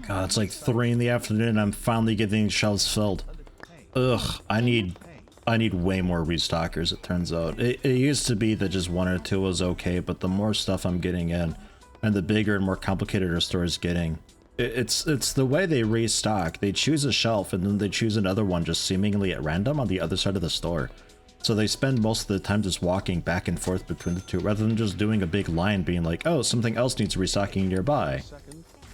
God, it's like 3 in the afternoon and I'm finally getting shelves filled. Ugh, I need way more restockers, it turns out. It used to be that just 1 or 2 was okay, but the more stuff I'm getting in, and the bigger and more complicated our store is getting, it's the way they restock. They choose a shelf and then they choose another one just seemingly at random on the other side of the store. So they spend most of the time just walking back and forth between the two, rather than just doing a big line being like, oh, something else needs restocking nearby.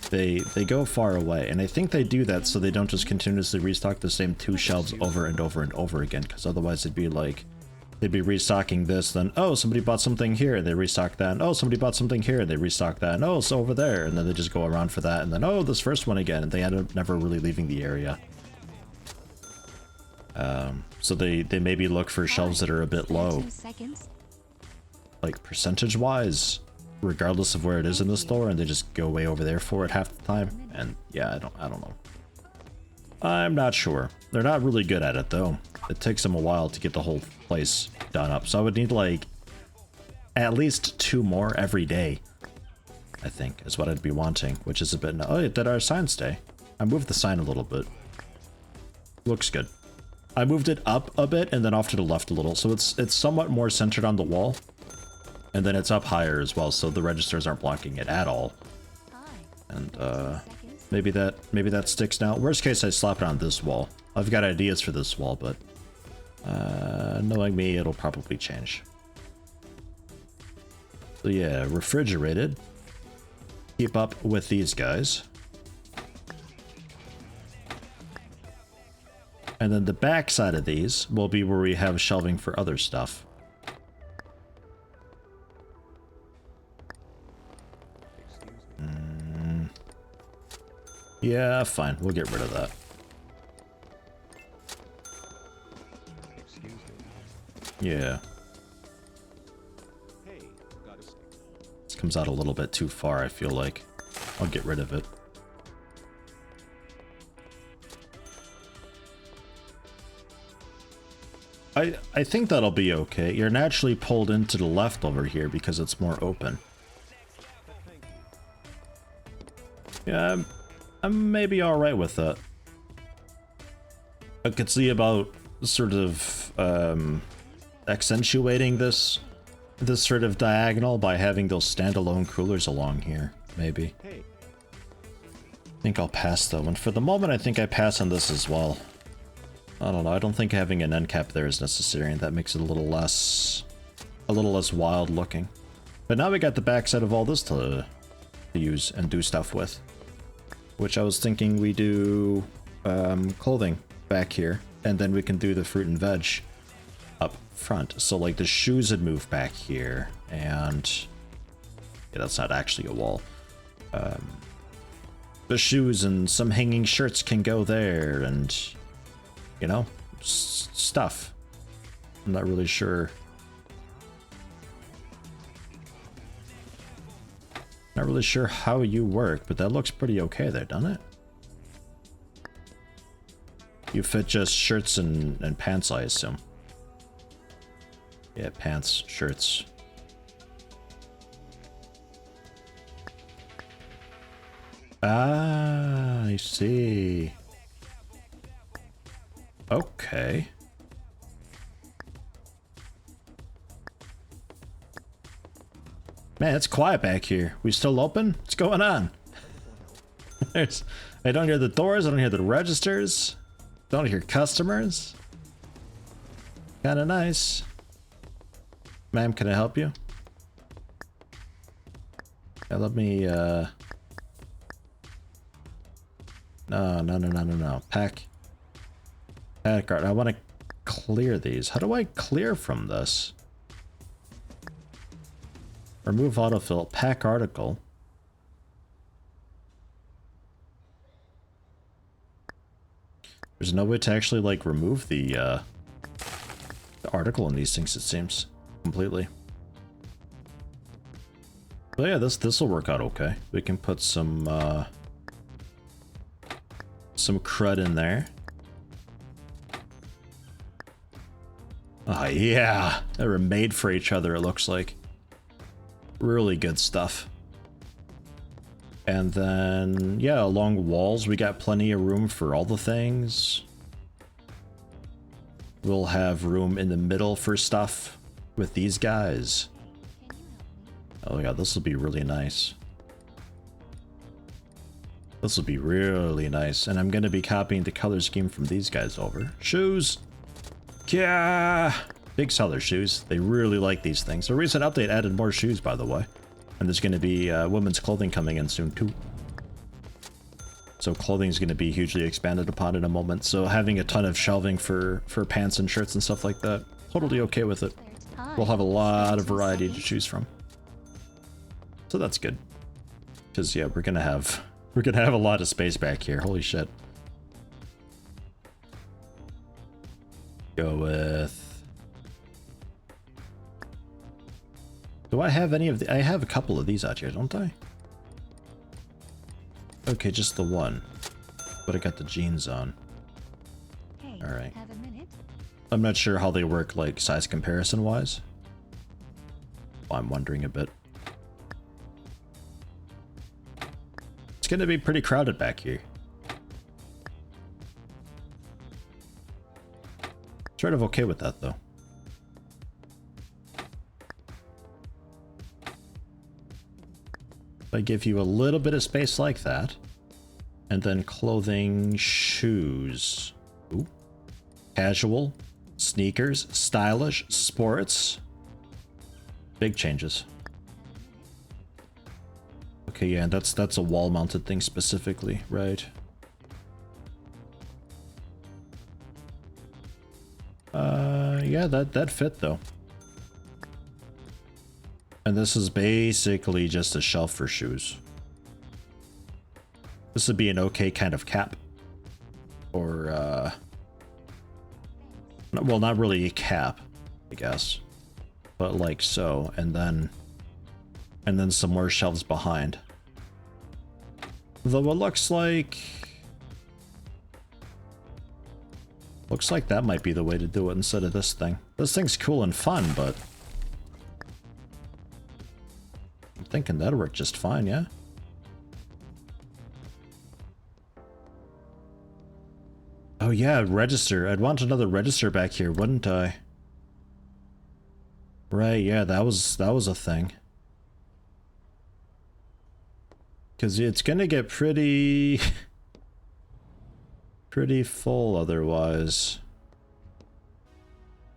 They go far away, and I think they do that so they don't just continuously restock the same 2 shelves over and over and over again, because otherwise it'd be like, they'd be restocking this, then, oh, somebody bought something here, and they restock that, and oh, somebody bought something here, and they restock that, and oh, it's over there, and then they just go around for that, and then, oh, this first one again, and they end up never really leaving the area. So they maybe look for shelves that are a bit low, like percentage-wise, regardless of where it is in the store, and they just go way over there for it half the time. And yeah, I don't know. I'm not sure. They're not really good at it though. It takes them a while to get the whole place done up. So I would need like at least 2 more every day, I think, is what I'd be wanting, which is a bit. Oh, did our sign stay? I moved the sign a little bit. Looks good. I moved it up a bit and then off to the left a little, so it's somewhat more centered on the wall. And then it's up higher as well, so the registers aren't blocking it at all. And maybe that sticks now. Worst case, I slap it on this wall. I've got ideas for this wall, but knowing me, it'll probably change. So yeah, refrigerated. Keep up with these guys. And then the back side of these will be where we have shelving for other stuff. Yeah, fine. We'll get rid of that. Yeah. This comes out a little bit too far, I feel like. I'll get rid of it. I think that'll be okay. You're naturally pulled into the left over here because it's more open. Yeah, I'm maybe alright with that. I could see about sort of accentuating this sort of diagonal by having those standalone coolers along here, maybe. I think I'll pass though, and for the moment I think I pass on this as well. I don't know, I don't think having an end cap there is necessary, and that makes it a little less wild looking. But now we got the backside of all this to use and do stuff with. Which I was thinking we do clothing back here, and then we can do the fruit and veg up front. So like the shoes would move back here, and yeah, that's not actually a wall. The shoes and some hanging shirts can go there, and you know, stuff. I'm not really sure. Not really sure how you work, but that looks pretty okay there, doesn't it? You fit just shirts and pants, I assume. Yeah, pants, shirts. Ah, I see. Okay. Man, it's quiet back here. We still open? What's going on? I don't hear the doors, I don't hear the registers. Don't hear customers. Kinda nice. Ma'am, can I help you? Yeah, let me, No. Pack card. I want to clear these. How do I clear from this? Remove autofill. Pack article. There's no way to actually, like, remove the article in these things, it seems. Completely. But yeah, this will work out okay. We can put some crud in there. Oh yeah, they were made for each other, it looks like. Really good stuff. And then, yeah, along walls, we got plenty of room for all the things. We'll have room in the middle for stuff with these guys. Oh yeah, this will be really nice. This will be really nice. And I'm going to be copying the color scheme from these guys over. Shoes! Yeah! Big seller shoes. They really like these things. A recent update added more shoes, by the way. And there's going to be women's clothing coming in soon, too. So clothing is going to be hugely expanded upon in a moment. So having a ton of shelving for pants and shirts and stuff like that, totally okay with it. We'll have a lot of variety to choose from. So that's good. Because, yeah, we're going to have a lot of space back here. Holy shit. Go with... Do I have any of the... I have a couple of these out here, don't I? Okay, just the one. But I got the jeans on. Hey, alright. I'm not sure how they work, like, size comparison-wise. Well, I'm wondering a bit. It's gonna be pretty crowded back here. Sort of okay with that, though. If I give you a little bit of space like that, and then clothing, shoes, ooh, casual, sneakers, stylish, sports, big changes. Okay, yeah, that's a wall-mounted thing specifically, right? Yeah, that fit though. And this is basically just a shelf for shoes. This would be an okay kind of cap. Or, well, not really a cap, I guess. But like so, and then some more shelves behind. Though it looks like that might be the way to do it instead of this thing. This thing's cool and fun, but I'm thinking that'll work just fine, yeah? Oh yeah, register. I'd want another register back here, wouldn't I? Right, yeah, that was a thing. Cause it's gonna get pretty full otherwise.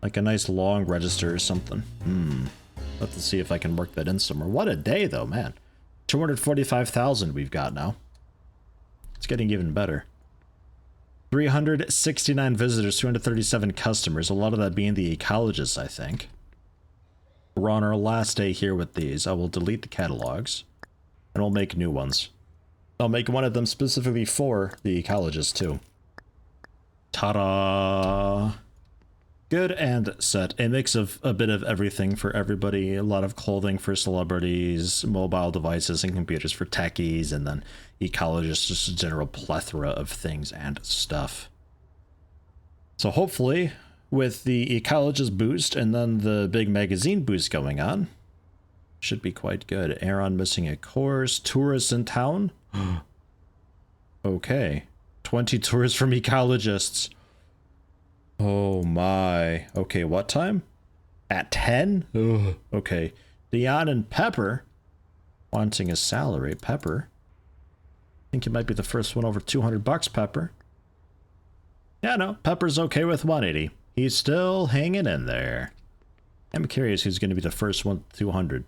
Like a nice long register or something. Let's see if I can work that in somewhere. What a day though, man. 245,000 we've got now. It's getting even better. 369 visitors, 237 customers, a lot of that being the ecologists, I think. We're on our last day here with these. I will delete the catalogs, and we'll make new ones. I'll make one of them specifically for the ecologists, too. Ta-da! Good and set. A mix of a bit of everything for everybody. A lot of clothing for celebrities, mobile devices and computers for techies, and then ecologists, just a general plethora of things and stuff. So hopefully, with the ecologist boost and then the big magazine boost going on, should be quite good. Aaron missing a course. Tourists in town? Okay. 20 tours from ecologists. Oh my. Okay, what time? At 10? Ugh. Okay. Dion and Pepper wanting a salary. Pepper. I think you might be the first one over 200 bucks, Pepper. Yeah, no. Pepper's okay with 180. He's still hanging in there. I'm curious who's going to be the first one 200.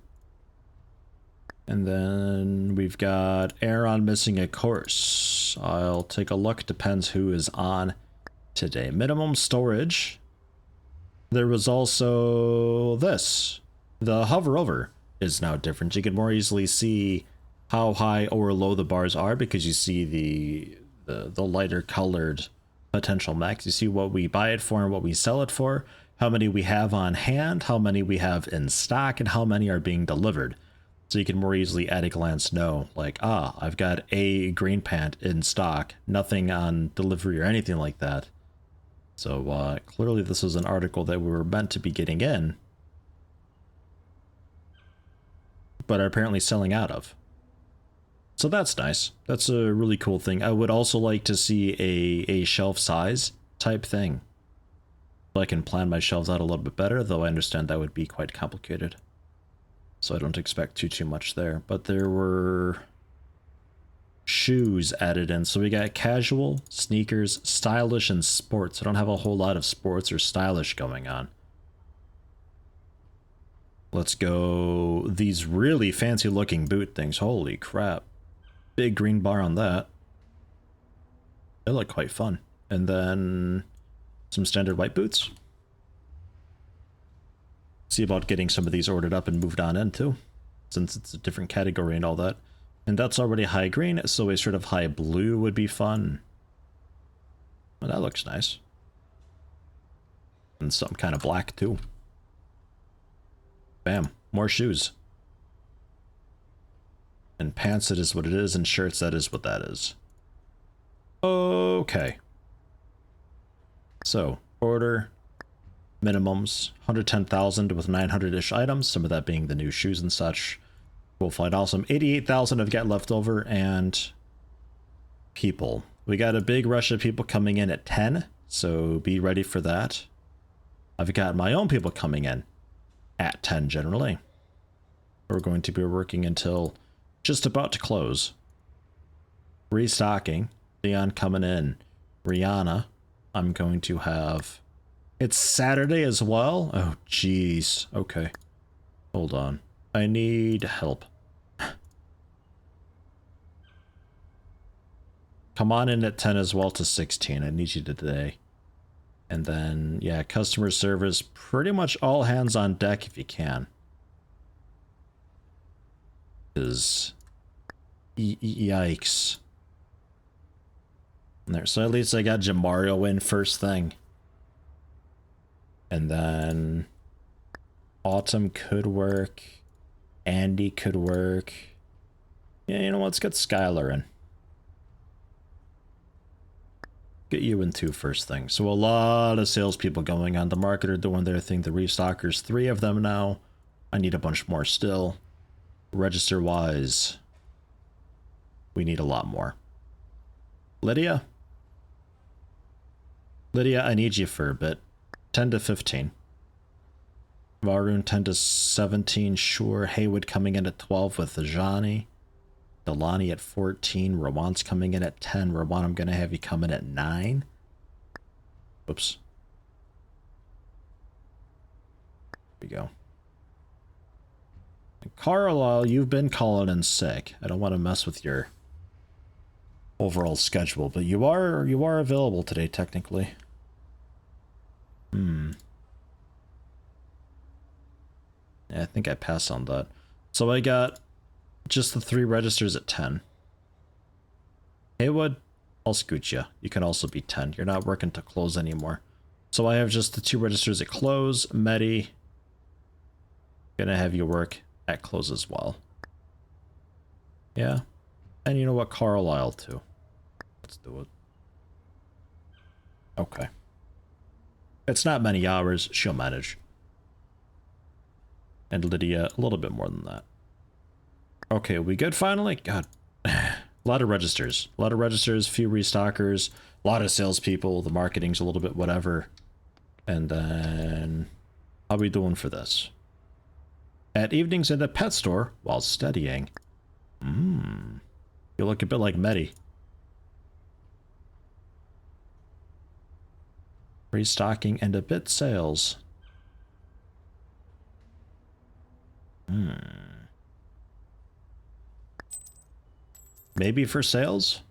And then we've got Aaron missing a course. I'll take a look. Depends who is on today. Minimum storage. There was also this. The hover over is now different. You can more easily see how high or low the bars are because you see the lighter colored potential max. You see what we buy it for and what we sell it for, how many we have on hand, how many we have in stock, and how many are being delivered. So you can more easily at a glance know, like, I've got a green pant in stock, nothing on delivery or anything like that. So clearly this was an article that we were meant to be getting in, but are apparently selling out of. So that's nice. That's a really cool thing. I would also like to see a shelf size type thing. So I can plan my shelves out a little bit better, though I understand that would be quite complicated. So I don't expect too much there. But there were shoes added in. So we got casual, sneakers, stylish, and sports. I don't have a whole lot of sports or stylish going on. Let's go these really fancy looking boot things. Holy crap. Big green bar on that. They look quite fun. And then some standard white boots. See about getting some of these ordered up and moved on in too, since it's a different category and all that. And that's already high green, so a sort of high blue would be fun. Well, that looks nice. And some kind of black too. Bam, more shoes. And pants, it is what it is, and shirts, that is what that is. Okay. So, order minimums, 110,000 with 900-ish items, some of that being the new shoes and such. We'll find awesome. 88,000 I've got left over, and people. We got a big rush of people coming in at 10, so be ready for that. I've got my own people coming in at 10 generally. We're going to be working until just about to close. Restocking. Leon coming in. Rihanna. I'm going to have... It's Saturday as well? Oh, jeez. Okay. Hold on. I need help. Come on in at 10 as well to 16. I need you today. And then, yeah, customer service. Pretty much all hands on deck if you can. Because... Yikes. There, so at least I got Jamario in first thing. And then Autumn could work. Andy could work. Yeah, you know what? Let's get Skylar in. Get you in too first thing. So a lot of salespeople going on. The marketer doing their thing. The restockers, 3 of them now. I need a bunch more still. Register wise, we need a lot more. Lydia? Lydia, I need you for a bit. 10 to 15. Varun 10 to 17, sure. Haywood coming in at 12 with Johnny. Delani at 14. Rawan's coming in at 10. Rawan, I'm going to have you come in at 9. Whoops. There we go. And Carlisle, you've been calling in sick. I don't want to mess with your overall schedule, but you are available today, technically. Yeah, I think I passed on that. So I got just the 3 registers at 10. Haywood, I'll scoot you. You can also be 10. You're not working to close anymore. So I have just the 2 registers at close. Medi, gonna have you work at close as well. Yeah. And you know what? Carlisle too. Let's do it. Okay. It's not many hours. She'll manage. And Lydia, a little bit more than that. Okay, we good finally? God. A lot of registers. A lot of registers, few restockers, a lot of salespeople. The marketing's a little bit whatever. And then... how are we doing for this? At evenings in the pet store while studying. You look a bit like Medi. Restocking and a bit sales. Maybe for sales?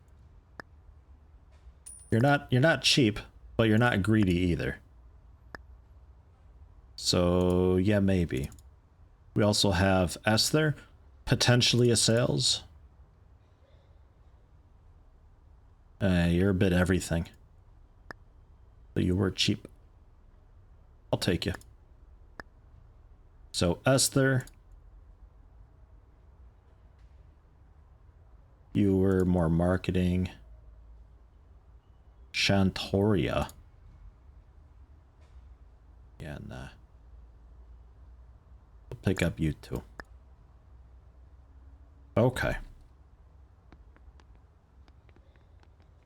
You're not cheap, but you're not greedy either. So yeah, maybe. We also have Esther, potentially a sales. You're a bit everything. But you were cheap. I'll take you. So Esther, you were more marketing. Shantoria. Yeah, nah. We'll pick up you too. Okay.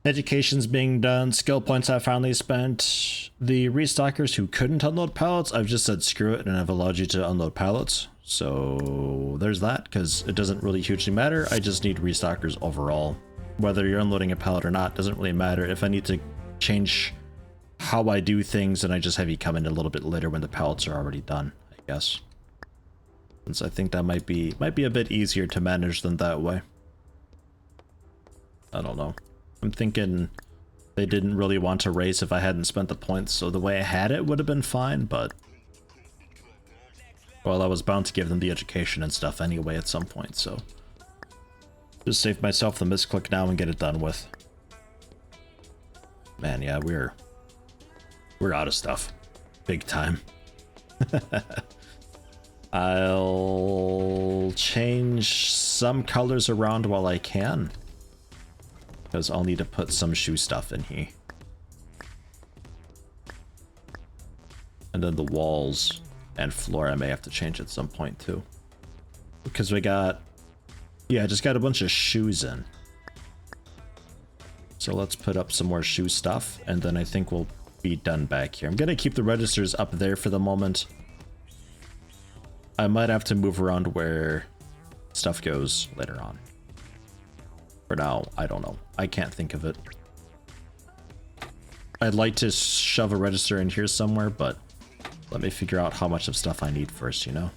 Education's being done, skill points I finally spent. The restockers who couldn't unload pallets, I've just said screw it and I've allowed you to unload pallets. So there's that, because it doesn't really hugely matter. I just need restockers overall. Whether you're unloading a pallet or not doesn't really matter. If I need to change how I do things, then I just have you come in a little bit later when the pallets are already done, I guess. Since I think that might be a bit easier to manage than that way. I don't know. I'm thinking they didn't really want to race if I hadn't spent the points, so the way I had it would have been fine, but... well, I was bound to give them the education and stuff anyway at some point, so... just save myself the misclick now and get it done with. Man, yeah, we're out of stuff. Big time. I'll change some colors around while I can. Because I'll need to put some shoe stuff in here. And then the walls and floor I may have to change at some point too. Because we got... yeah, I just got a bunch of shoes in. So let's put up some more shoe stuff, and then I think we'll be done back here. I'm gonna keep the registers up there for the moment. I might have to move around where stuff goes later on. For now, I don't know. I can't think of it. I'd like to shove a register in here somewhere, but let me figure out how much of stuff I need first, you know?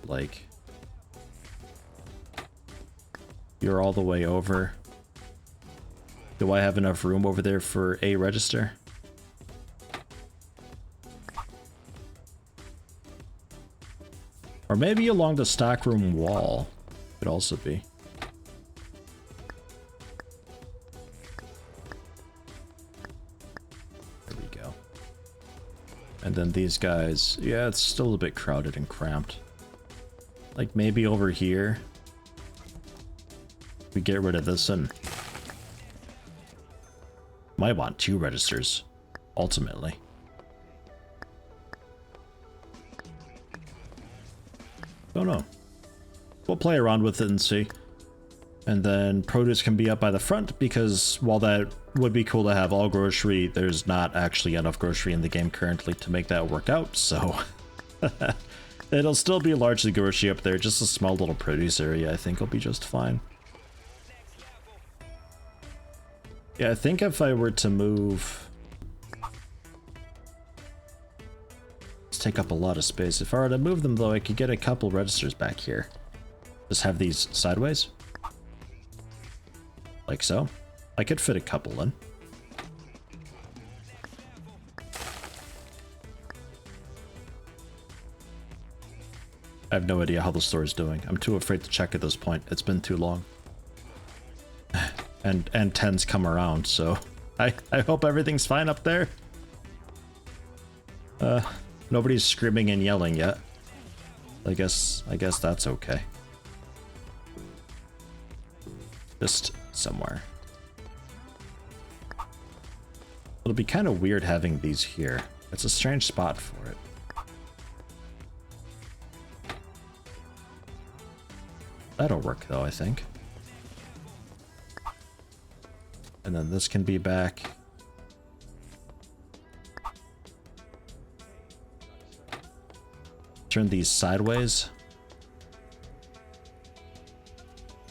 Like... you're all the way over. Do I have enough room over there for a register? Or maybe along the stockroom wall. Could also be. There we go. And then these guys, yeah, it's still a bit crowded and cramped. Like maybe over here. We get rid of this and might want 2 registers, ultimately. Don't know. We'll play around with it and see. And then produce can be up by the front, because while that would be cool to have all grocery, there's not actually enough grocery in the game currently to make that work out, so... it'll still be largely grocery up there, just a small little produce area I think will be just fine. Yeah, I think if I were to move... let's take up a lot of space. If I were to move them though, I could get a couple registers back here. Just have these sideways. Like so. I could fit a couple in. I have no idea how the store is doing. I'm too afraid to check at this point. It's been too long. And 10's come around, so I hope everything's fine up there. Nobody's screaming and yelling yet. I guess that's okay. Just somewhere. It'll be kind of weird having these here. It's a strange spot for it. That'll work though, I think. And then this can be back. Turn these sideways.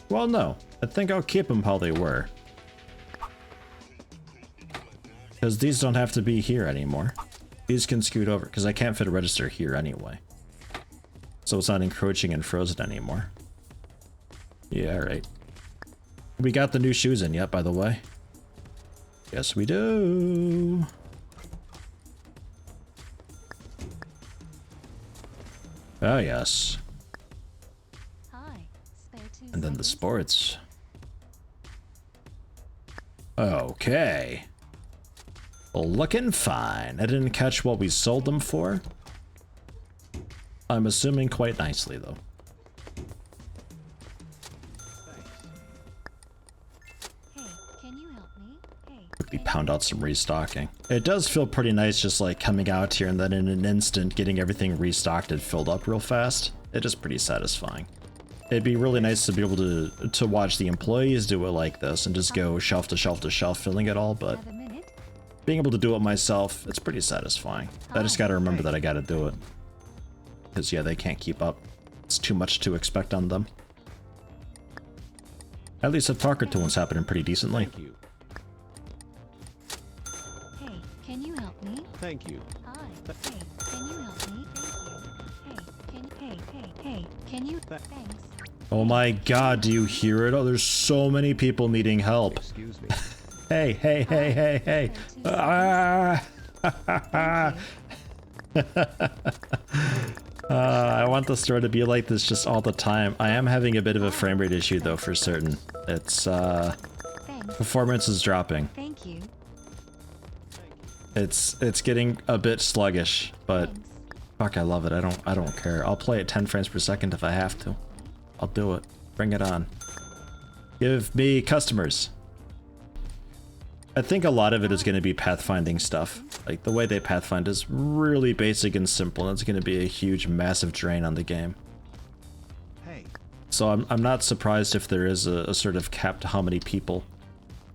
Well, no. I think I'll keep them how they were. Because these don't have to be here anymore. These can scoot over, because I can't fit a register here anyway. So it's not encroaching and frozen anymore. Yeah, alright. We got the new shoes in yet, by the way. Yes, we do. Oh, yes. Hi. And then the sports. Okay. Looking fine. I didn't catch what we sold them for. I'm assuming quite nicely, though. Hey, can you help me? Hey. Quickly pound out some restocking. It does feel pretty nice just like coming out here and then in an instant getting everything restocked and filled up real fast. It is pretty satisfying. it'd be really nice to be able to watch the employees do it like this and just go shelf to shelf to shelf filling it all, but Have a minute? being able to do it myself, it's pretty satisfying. I just gotta remember that I gotta do it. Because yeah, they can't keep up. It's too much to expect on them. At least at Talker Toon's happening pretty decently. Thank you. Hey, can you help me? Thank you. Hi. Hey, can you help me? Thank you. Hey, can you? Thanks. Oh my god, do you hear it? Oh, there's so many people needing help. Excuse me. Hey, hey, hey, hey, hey. Ah. I want the store to be like this just all the time. I am having a bit of a frame rate issue though, for certain. It's, Thanks. performance is dropping. Thank you. It's getting a bit sluggish, but Thanks. fuck, I love it. I don't care. I'll play at 10 frames per second if I have to. I'll do it. Bring it on. Give me customers. I think a lot of it is going to be pathfinding stuff. Like, the way they pathfind is really basic and simple, and it's going to be a huge, massive drain on the game. Hey. So I'm not surprised if there is a sort of cap to how many people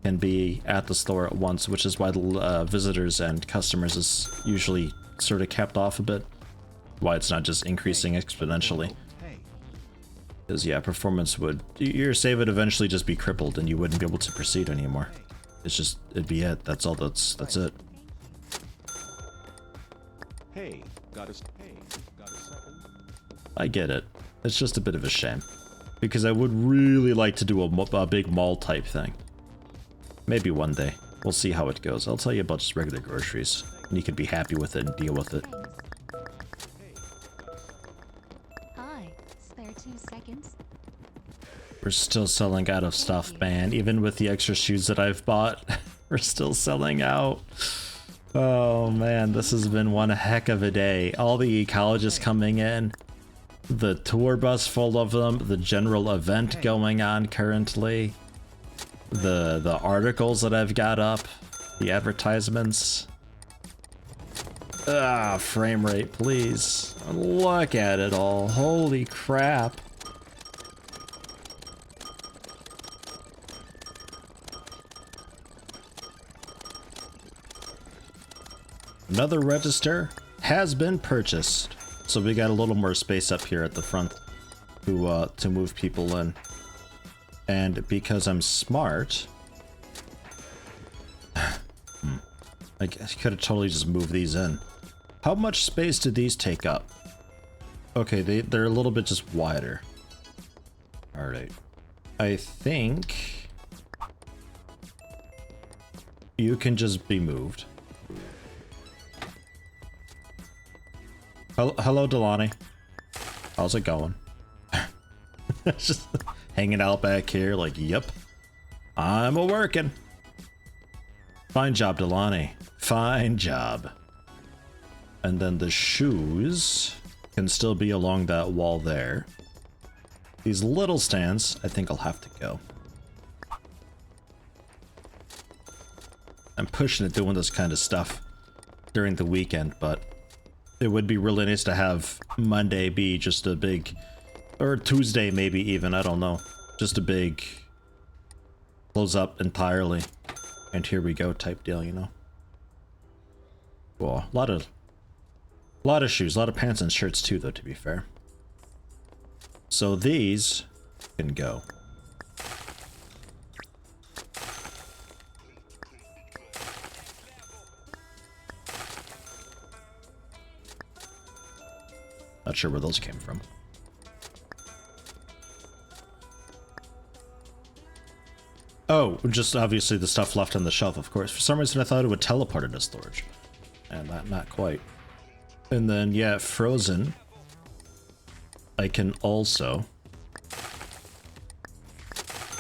can be at the store at once, which is why the visitors and customers is usually sort of capped off a bit. Why it's not just increasing exponentially. Hey. Because yeah, performance would... Your save would eventually just be crippled and you wouldn't be able to proceed anymore. It's just... It'd be it. That's all that's it. Hey. Got a second? I get it. It's just a bit of a shame. Because I would really like to do a big mall type thing. Maybe one day. We'll see how it goes. I'll tell you about just regular groceries. And you can be happy with it and deal with it. Thanks. Hi. Spare 2 seconds? We're still selling out of stuff, man. Even with the extra shoes that I've bought, we're still selling out. Oh man, this has been one heck of a day. All the ecologists coming in, the tour bus full of them, the general event going on currently, the articles that I've got up, the advertisements. Ah, frame rate, please. Look at it all. Holy crap. Another register has been purchased. So we got a little more space up here at the front to move people in. And because I'm smart, I could have totally just moved these in. How much space did these take up? Okay, they're a little bit just wider. All right. I think you can just be moved. Hello, Delaney. How's it going? Just hanging out back here like, yep, I'm a-working. Fine job, Delaney. Fine job. And then the shoes can still be along that wall there. These little stands, I think I'll have to go. I'm pushing it doing this kind of stuff during the weekend, but it would be really nice to have Monday be just a big, or Tuesday maybe even, I don't know. Just a big close up entirely. And here we go type deal, you know? Cool. A lot of shoes, a lot of pants and shirts too, though, to be fair. So these can go. Not sure where those came from. Oh, just obviously the stuff left on the shelf, of course. For some reason I thought it would teleport into storage. And not quite. And then, yeah, frozen. I can also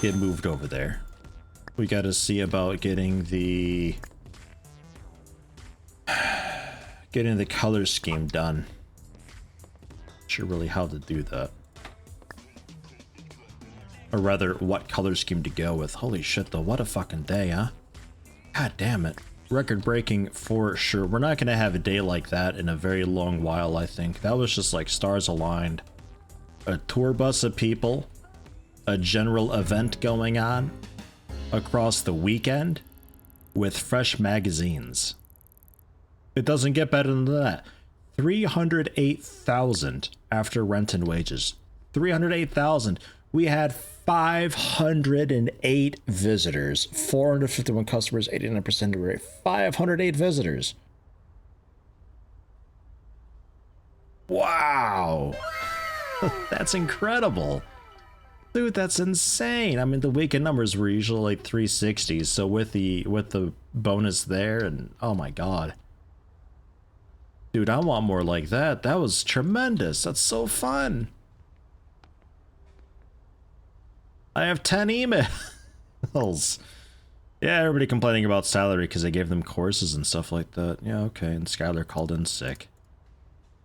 get moved over there. We gotta see about getting the color scheme done. Not sure really how to do that. Or rather, what color scheme to go with. Holy shit though, what a fucking day, huh? God damn it. Record breaking for sure. We're not gonna have a day like that in a very long while, I think. That was just like stars aligned. a tour bus of people, a general event going on across the weekend with fresh magazines. It doesn't get better than that. 308,000 after rent and wages. 308,000. We had 508 visitors, 451 customers, 89% rate. 508 visitors. Wow. That's incredible. Dude, that's insane. I mean, the weekend numbers were usually like 360, so with the bonus there, and oh my god. Dude, I want more like that. That was tremendous. That's so fun. I have 10 emails. Yeah, everybody complaining about salary because they gave them courses and stuff like that. Yeah, okay, and Skylar called in sick.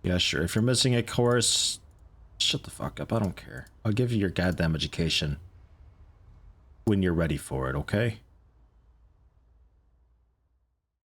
Yeah, sure. If you're missing a course, shut the fuck up. I don't care. I'll give you your goddamn education when you're ready for it, okay?